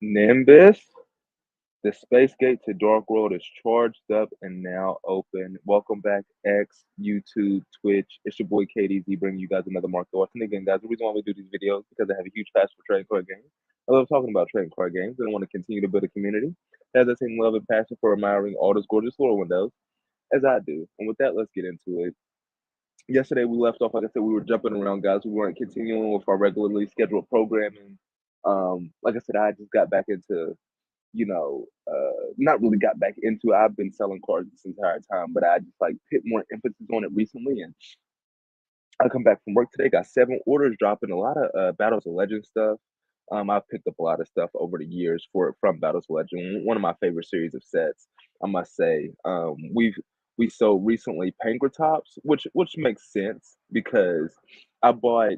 Nimbus, the space gate to Dark World is charged up and now open. Welcome back, X, YouTube, Twitch. It's your boy KDZ bringing you guys another Market Watch. And again, guys, the reason why we do these videos is because I have a huge passion for trading card games. I love talking about trading card games and I want to continue to build a community that has the same love and passion for admiring all those gorgeous lore windows as I do. And with that, let's get into it. Yesterday we left off, like I said, we were jumping around, guys. We weren't continuing with our regularly scheduled programming. Like I said, I just got back into not really got back into it. I've been selling cards this entire time, but I just like put more emphasis on it recently. And I come back from work today, got 7 orders dropping, a lot of Battles of Legend stuff. I've picked up a lot of stuff over the years from Battles of Legend. One of my favorite series of sets, I must say. We sold recently Pankratops, which makes sense because I bought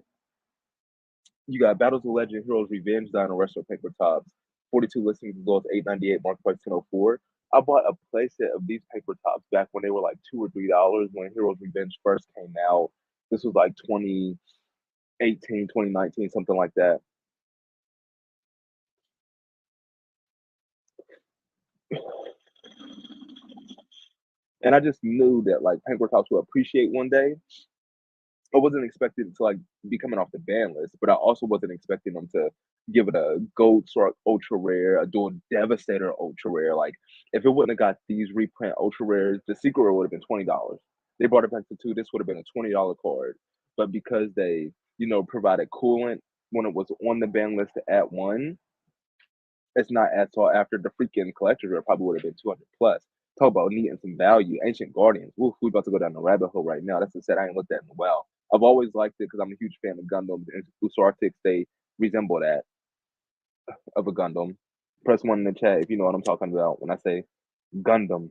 you got Battles of Legend, Heroes Revenge, Dino Wrestler, Pankratops, 42 listings as well as 898 marked by 1004. I bought a playset of these Pankratops back when they were like $2 or $3 when Heroes Revenge first came out. This was like 2018, 2019, something like that. And I just knew that like Pankratops would appreciate one day. I wasn't expecting it to like be coming off the ban list, but I also wasn't expecting them to give it a gold sort ultra rare, a dual devastator ultra rare. Like if it wouldn't have got these reprint ultra rares, the secret rare would have been $20. They brought it back to 2. This would have been a $20 card. But because they, provided coolant when it was on the ban list at 1, it's not at all after the freaking collector rare probably would have been 200 plus. Talk about needing some value. Ancient Guardians. Oof, we about to go down the rabbit hole right now. That's a set I ain't looked at in a while. I've always liked it because I'm a huge fan of Gundams and Usartics. They resemble that of a Gundam. Press 1 in the chat if you know what I'm talking about when I say Gundam.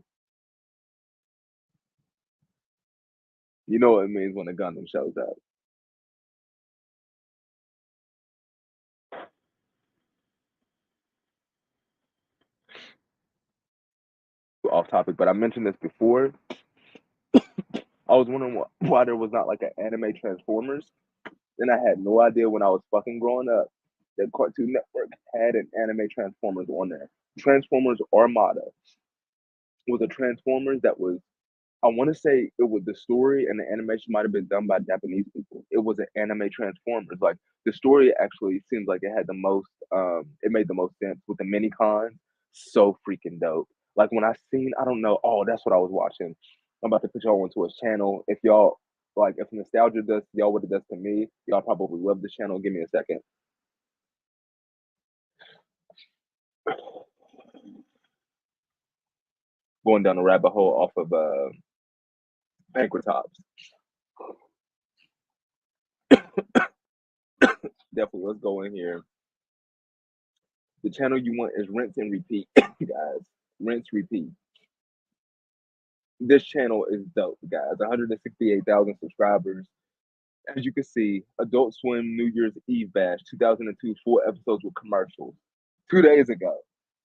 You know what it means when a Gundam shows up. Off topic, but I mentioned this before. I was wondering why there was not like an anime Transformers, and I had no idea when I was fucking growing up that Cartoon Network had an anime Transformers on there. Transformers Armada was a Transformers that was, I want to say it was the story and the animation might have been done by Japanese people. It was an anime Transformers. Like the story actually seems like it had the most, it made the most sense with the mini cons. So freaking dope. Like when I seen, I don't know, oh, that's what I was watching. I'm about to put y'all onto his channel. If y'all, like, if nostalgia does y'all what it does to me, y'all probably love the channel. Give me a second. Going down the rabbit hole off of Pankratops. Definitely, let's go in here. The channel you want is rinse and repeat, guys. Rinse, repeat. This channel is dope, guys. 168,000 subscribers. As you can see, Adult Swim New Year's Eve Bash 2002, 4 episodes with commercials. 2 days ago.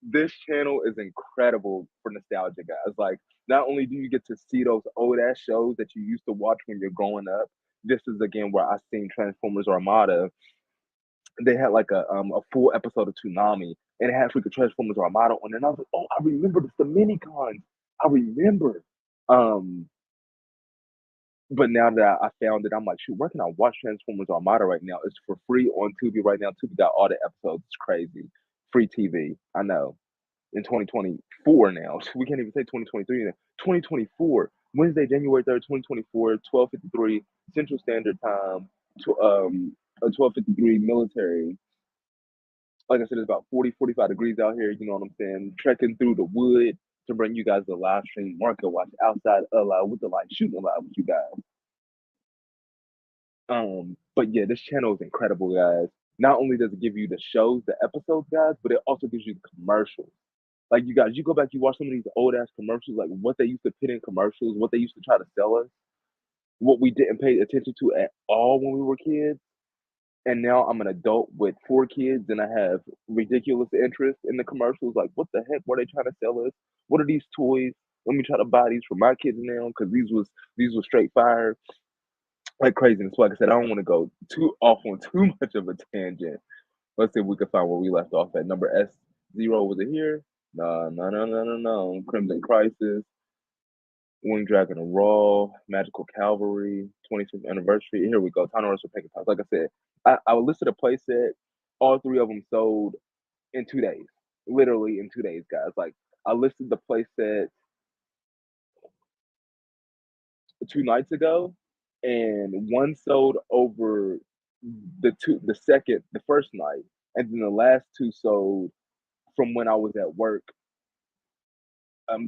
This channel is incredible for nostalgia, guys. Like, not only do you get to see those old ass shows that you used to watch when you're growing up, this is again where I seen Transformers Armada. They had like a full episode of Toonami, and it had freaking Transformers Armada on it. And I was like, oh, I remember this, the mini cons. I remember. Um, but now that I found it, I'm like, shoot, where can I watch Transformers Armada right now? It's for free on Tubi right now. Tubi got all the episodes. It's crazy. Free TV. I know. In 2024 now. We can't even say 2023 now. 2024. Wednesday, January 3rd, 2024, 12:53 Central Standard Time, 12:53 military. Like I said, it's about 40, 45 degrees out here. You know what I'm saying? Trekking through the wood to bring you guys the live stream market watch outside with the light shooting alive with you guys. But yeah, this channel is incredible, guys. Not only does it give you the shows, the episodes, guys, but it also gives you the commercials. Like you guys, you go back, you watch some of these old ass commercials, like what they used to put in commercials, what they used to try to sell us, what we didn't pay attention to at all when we were kids. And now I'm an adult with 4 kids and I have ridiculous interest in the commercials. Like, what the heck were they trying to sell us? What are these toys? Let me try to buy these for my kids now because these was straight fire. like craziness. Like I said, I don't want to go too off on too much of a tangent. Let's see if we can find where we left off at. Number S0, was it here? No, no, no, no, no, no. Crimson Crisis, Winged Dragon of Raw, Magical Cavalry, 25th anniversary. Here we go. Time to Rush for Paper Tops. Like I said, I listed a playset. All three of them sold in 2 days. Literally in 2 days, guys. Like I listed the playset 2 nights ago, and one sold over the first night, and then the last two sold from when I was at work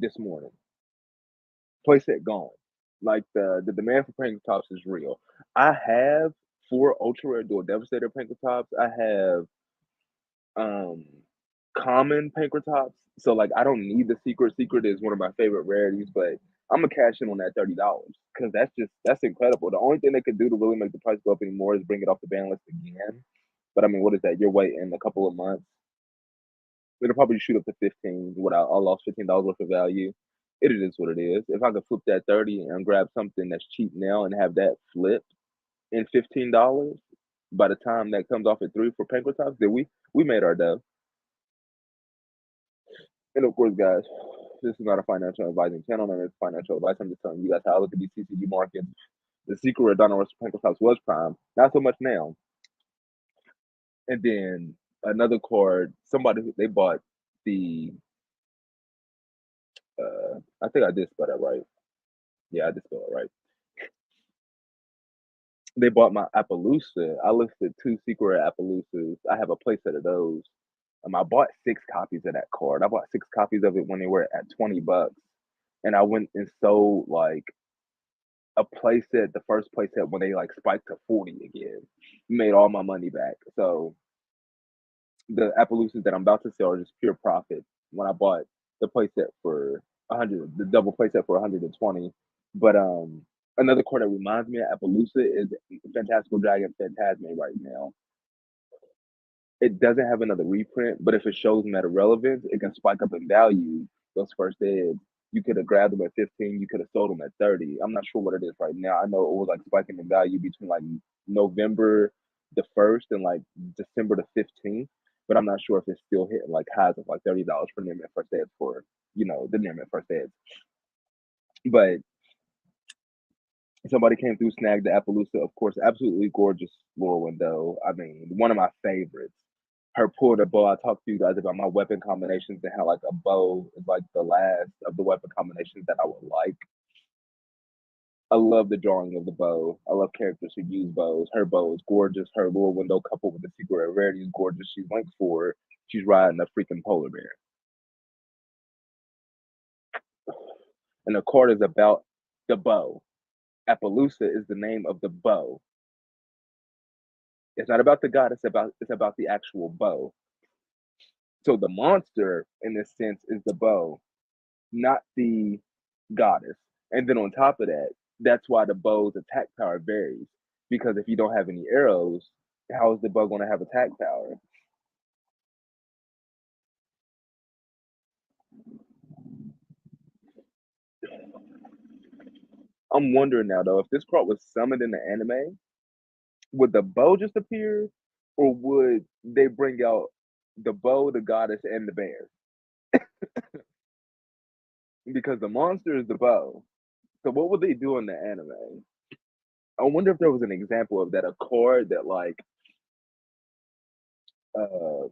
this morning. Playset gone. Like the demand for Pringle Tops is real. I have four ultra rare dual devastator Pringle Tops. I have um common Tops. So like I don't need the secret. Secret is one of my favorite rarities, but I'm gonna cash in on that $30 because that's incredible. The only thing they could do to really make the price go up anymore is bring it off the ban list again. But I mean, what is that? You're waiting a couple of months. It'll probably shoot up to 15. What I lost $15 worth of value. It is what it is. If I could flip that 30 and grab something that's cheap now and have that flip in $15 by the time that comes off at 3 for Tops, then we made our dough. And of course, guys, this is not a financial advising channel, and it's financial advice. I'm just telling you guys how I look at these TCG markets. The secret of Donald Russell Pancake House was prime, not so much now. And then another card, somebody they bought the I think I did spell that right. Yeah, I did spell it right. They bought my Appaloosa. I listed two secret Appaloosas. I have a playset of those. I bought 6 copies of that card. I bought 6 copies of it when they were at $20, and I went and sold like a playset, the first playset when they like spiked to 40 again. Made all my money back. So the Appaloosas that I'm about to sell are just pure profit. When I bought the playset for 100, the double playset for 120. But another card that reminds me of Appaloosa is Fantastical Dragon Phantasme right now. It doesn't have another reprint, but if it shows meta relevance, it can spike up in value. Those first eds, you could have grabbed them at 15, you could have sold them at 30. I'm not sure what it is right now. I know it was like spiking in value between like November the 1st and like December the 15th, but I'm not sure if it's still hitting like highs of like $30 for near mint first eds for, the near mint first eds. But somebody came through, snagged the Appaloosa, of course, absolutely gorgeous lore window. I mean, one of my favorites. Her pulling a bow. I talked to you guys about my weapon combinations and how like a bow is like the last of the weapon combinations that I would like. I love the drawing of the bow. I love characters who use bows. Her bow is gorgeous. Her lore window coupled with the secret rarity is gorgeous. She's linked for. She's riding a freaking polar bear. And the card is about the bow. Appaloosa is the name of the bow. It's not about the god. It's about the actual bow. So the monster, in this sense, is the bow, not the goddess. And then on top of that, that's why the bow's attack power varies. Because if you don't have any arrows, how is the bow going to have attack power? I'm wondering now though, if this card was summoned in the anime, would the bow just appear, or would they bring out the bow, the goddess, and the bear? Because the monster is the bow. So what would they do in the anime? I wonder if there was an example of that, a card that like uh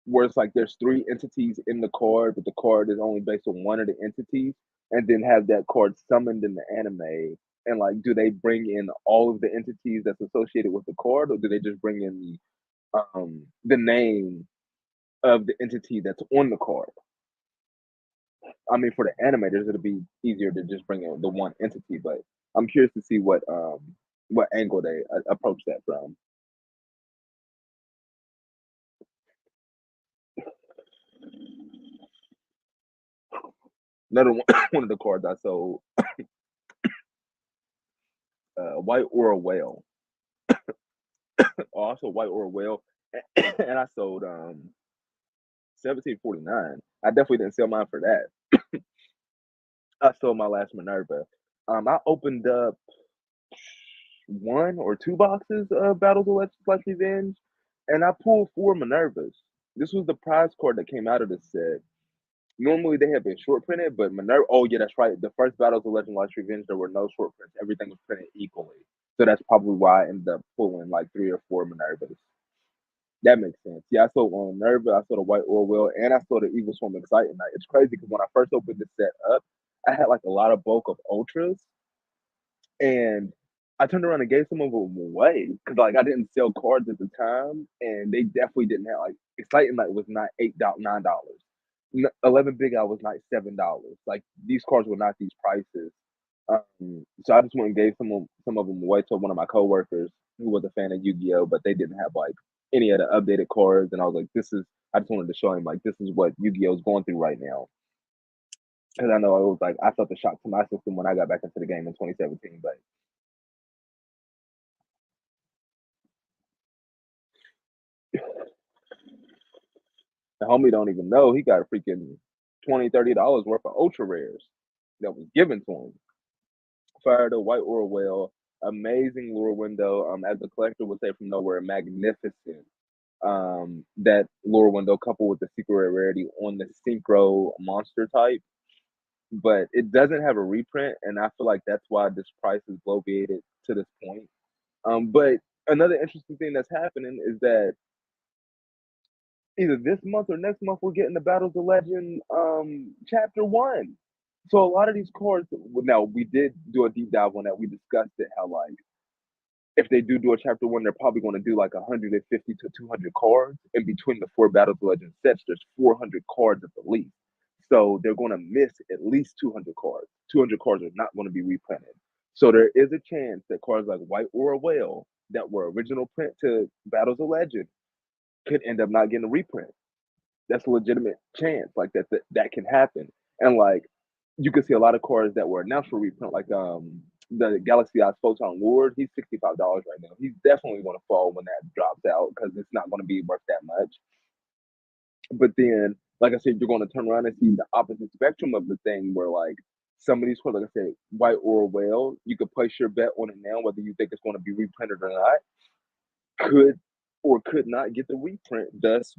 where it's like there's three entities in the card, but the card is only based on one of the entities, and then have that card summoned in the anime. And like, do they bring in all of the entities that's associated with the card, or do they just bring in the name of the entity that's on the card? I mean, for the animators, it'll be easier to just bring in the one entity, but I'm curious to see what angle they approach that from. Another one, one of the cards I sold, White or a Whale. Also, White or a Whale, and I sold 1749. I definitely didn't sell mine for that. I sold my last Minerva. I opened up. one or two boxes of Battles of Legends Slash Revenge, and I pulled four Minervas. This was the prize card that came out of this set. Normally they have been short printed, but Minerva. Oh yeah, that's right. The first Battles of Legend Lost Revenge, there were no short prints. Everything was printed equally. So that's probably why I ended up pulling like three or four Minervas. That makes sense. Yeah, I saw Minerva, I saw the White Orwell, and I saw the Evil Swarm Exciting Night. It's crazy because when I first opened this set up, I had like a lot of bulk of ultras, and I turned around and gave some of them away because like I didn't sell cards at the time, and they definitely didn't have like Exciting Night was not $9. 11 Big Eye was not $7. Like these cards were not these prices. So I just went and gave some of them away to one of my coworkers who was a fan of Yu-Gi-Oh, but they didn't have like any of the updated cards, and I was like, "This is." I just wanted to show him like this is what Yu-Gi-Oh is going through right now because I know it was like I felt the shock to my system when I got back into the game in 2017. But the homie don't even know he got a freaking $20-$30 worth of ultra rares that was given to him. Fire the White Orwell, amazing lure window. As a collector would say from nowhere, magnificent. That lure window coupled with the secret rarity on the synchro monster type, but it doesn't have a reprint, and I feel like that's why this price is bloviated to this point. But another interesting thing that's happening is that either this month or next month we're getting the Battles of Legend chapter one. So a lot of these cards. Now we did do a deep dive on that. We discussed it how like if they do a chapter one, they're probably going to do like 150 to 200 cards. In between the four Battles of Legend sets, there's 400 cards at the least. So they're going to miss at least 200 cards. 200 cards are not going to be reprinted. So there is a chance that cards like White or a Whale that were original print to Battles of Legend could end up not getting a reprint. That's a legitimate chance like that can happen. And like you could see a lot of cards that were announced for reprint, like the Galaxy Eyes Photon Lord. He's $65 right now. He's definitely going to fall when that drops out because it's not going to be worth that much. But then, like I said, you're going to turn around and see the opposite spectrum of the thing, where like some of these cards, like I said, White or Whale, you could place your bet on it now, whether you think it's going to be reprinted or not, could or could not get the reprint, thus,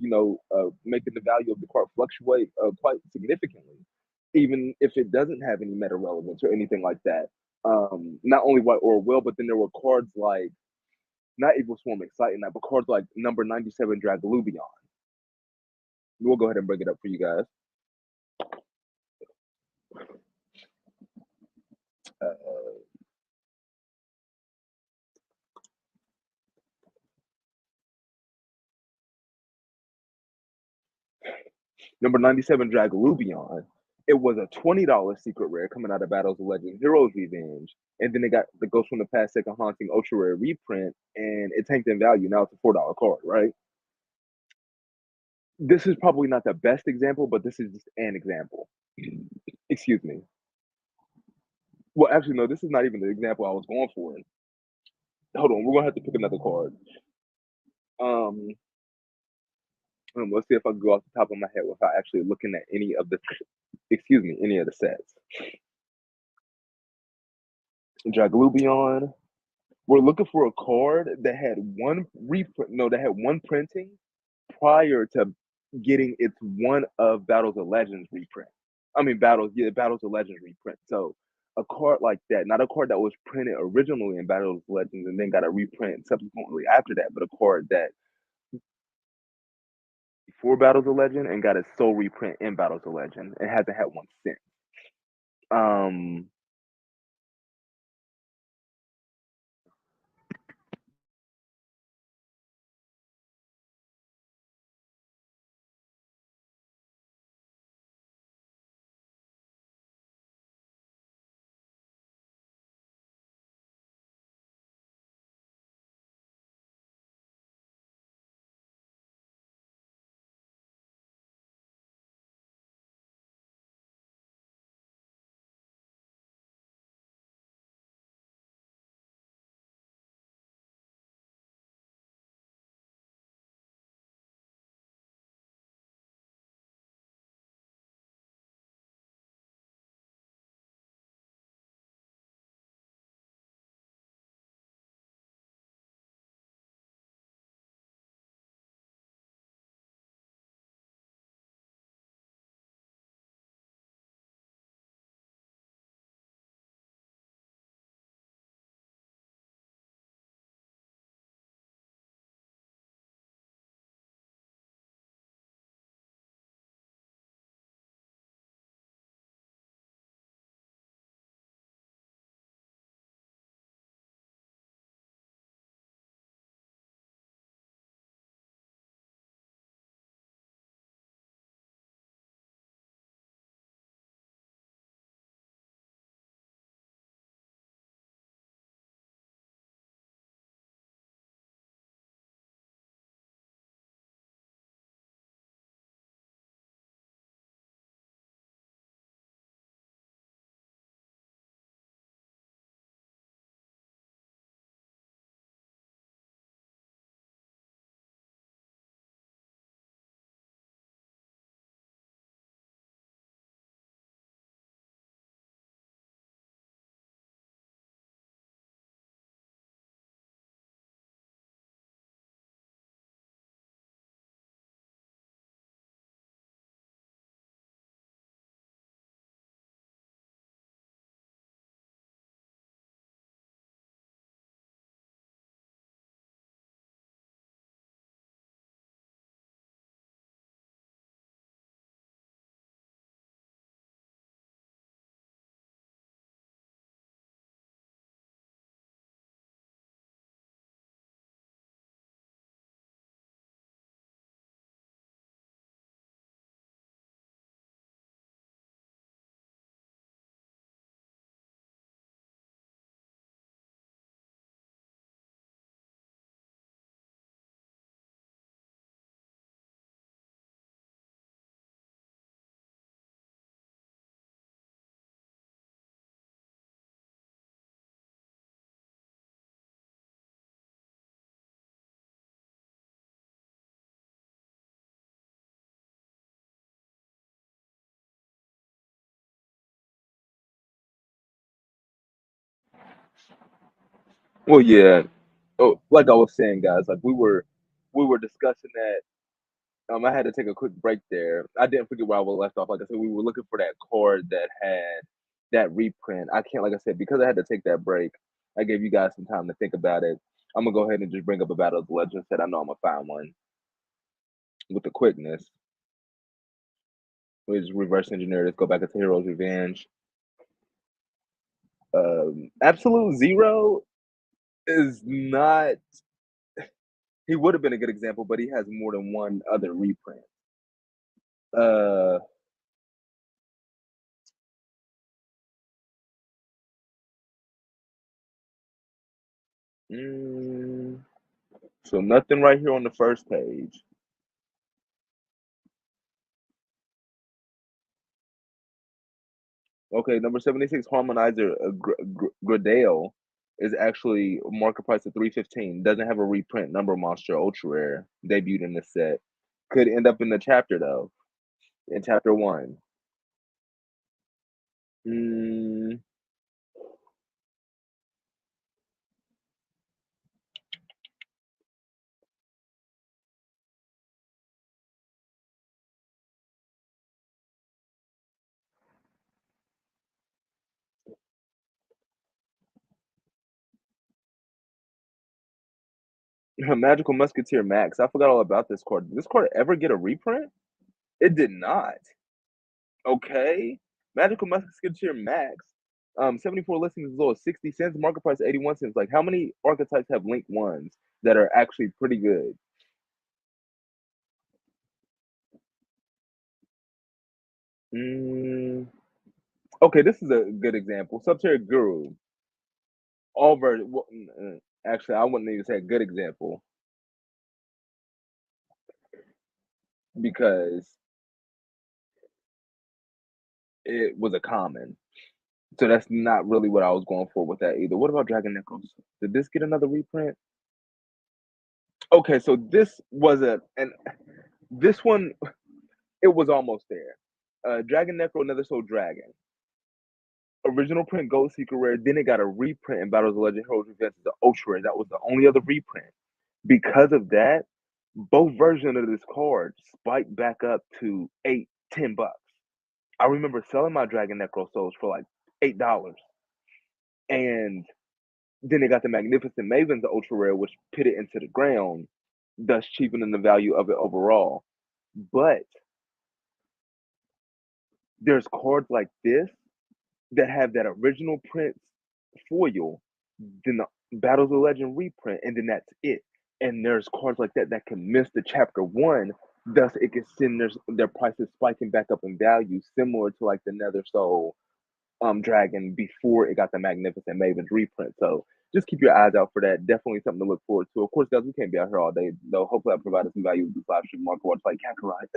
making the value of the card fluctuate quite significantly, even if it doesn't have any meta relevance or anything like that. Not only White or Will, but then there were cards like not Evil Swarm Exciting that, but cards like number 97 Dragalubion. We'll go ahead and bring it up for you guys. Uh, Number 97 Dragalubion. It was a $20 secret rare coming out of Battles of Legends Heroes Revenge. And then they got the Ghost from the Past Second Haunting Ultra Rare reprint, and it tanked in value. Now it's a $4 card, right? This is probably not the best example, but this is just an example. Excuse me. Well, actually, no, this is not even the example I was going for. Hold on, we're gonna have to pick another card. Um, let's see if I can go off the top of my head without actually looking at any of the, excuse me, any of the sets. Draglubion. We're looking for a card that had one reprint. No, that had one printing prior to getting its one of Battles of Legends reprint. I mean, Battles of Legends reprint. So a card like that, not a card that was printed originally in Battles of Legends and then got a reprint subsequently after that, but a card that before Battles of Legend and got its sole reprint in Battles of Legend and hasn't had one since. Um, Well, yeah. Oh, like I was saying, guys, like we were discussing that. I had to take a quick break there. I didn't forget where I was left off. Like I said, we were looking for that card that had that reprint. I can't, like I said, because I had to take that break. I gave you guys some time to think about it. I'm gonna go ahead and just bring up a Battle of the Legends that I know I'm gonna find one with the quickness. We just reverse engineer this. Go back into Heroes Revenge. Absolute Zero is not. He would have been a good example, but he has more than one other reprint. Uh, mm, so nothing right here on the first page. Okay, number 76 Harmonizer Gradale is actually market price of 315. Doesn't have a reprint. Number Monster Ultra Rare debuted in the set. Could end up in the chapter though, in chapter one. Mm, Magical Musketeer Max. I forgot all about this card. Did this card ever get a reprint? It did not. Okay. Magical Musketeer Max. 74 listings as low as 60 cents. Market price 81 cents. Like, how many archetypes have linked ones that are actually pretty good? Mm, okay, this is a good example. Subterra Guru. All version. Well, actually, I wouldn't even say a good example because it was a common. So that's not really what I was going for with that either. What about Dragon Nichols? Did this get another reprint? Okay, so this was and this one it was almost there. Dragon Necro, Another Soul Dragon. Original print Gold Seeker Rare, then it got a reprint in Battles of Legend Heroes Revenge, the Ultra Rare. That was the only other reprint. Because of that, both versions of this card spiked back up to 8, $10. I remember selling my Dragon Necro Souls for like $8. And then they got the Magnificent Mavens Ultra Rare, which put it into the ground, thus cheapening the value of it overall. But there's cards like this that have that original print foil, then the Battles of Legend reprint, and then that's it. And there's cards like that that can miss the chapter one, thus it can send their prices spiking back up in value, similar to like the Nether Soul Dragon before it got the Magnificent Mavens reprint. So just keep your eyes out for that. Definitely something to look forward to. Of course, guys, we can't be out here all day though. Hopefully, I provided some value with this live stream market watch like Kakarot.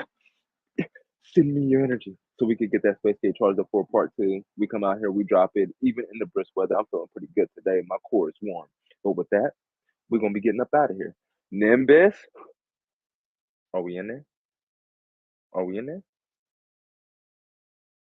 Send me your energy so we could get that space gate charged up for part two. We come out here, we drop it, even in the brisk weather. I'm feeling pretty good today. My core is warm. But with that, we're gonna be getting up out of here. Nimbus, are we in there? Are we in there?